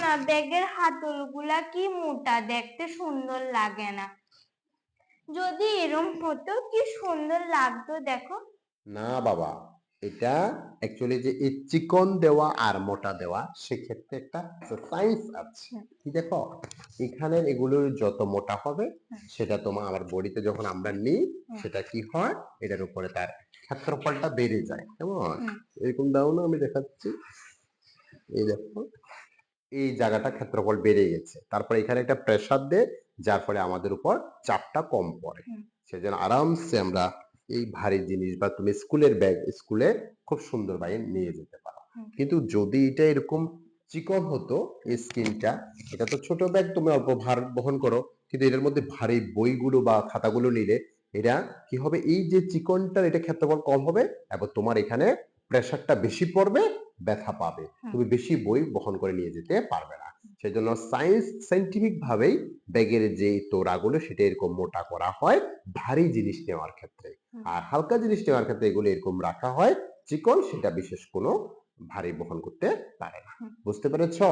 না, ব্যাগের হাতলগুলা কি মোটা, দেখতে সুন্দর লাগে না। যদি এরম হতো কি সুন্দর লাগতো, দেখো। না বাবা, এটা অ্যাকচুয়ালি যে এই চিকন দেওয়া আর মোটা দেওয়া সেক্ষেত্রে একটা সায়েন্স আছে। কি দেখো, এখানে এগুলো যত মোটা হবে সেটা তোমার আমার বডিতে যখন আমরা নিই সেটা কি হয়, এটার উপরে তার ক্ষেত্রফলটা বেড়ে যায়। কেমন এরকম দাও না, আমি দেখাচ্ছি। এই দেখো, এই জায়গাটা ক্ষেত্রফল বেড়ে গেছে, তারপর এখানে একটা প্রেসার দেয় যার ফলে আমাদের উপর চাপটা কম পড়ে, সেজন্য আরামসে আমরা এই ভারী জিনিস বা তুমি স্কুলের ব্যাগ স্কুলে খুব সুন্দরভাবে নিয়ে যেতে পারো। কিন্তু যদি এটা এরকম চিকন হতো এই স্কিনটা, এটা তো ছোট ব্যাগ, তুমি অল্প ভার বহন করো, কিন্তু এটার মধ্যে ভারী বইগুলো বা খাতাগুলো নিলে এটা কি হবে, এই যে চিকনটার এটা ক্ষেত্রফল কম হবে এবং তোমার এখানে প্রেসারটা বেশি পড়বে, ব্যথা পাবে, তুমি বেশি বই বহন করে নিয়ে যেতে পারবে না। সেজন্য সাইন্টিফিক ভাবেই ব্যাগের যে তোড়াগুলো সেটা এরকম মোটা করা হয় ভারী জিনিস নেওয়ার ক্ষেত্রে, আর হালকা জিনিস নেওয়ার ক্ষেত্রে এগুলো এরকম রাখা হয় চিকন, সেটা বিশেষ কোনো ভারী বহন করতে পারে না। বুঝতে পেরেছো?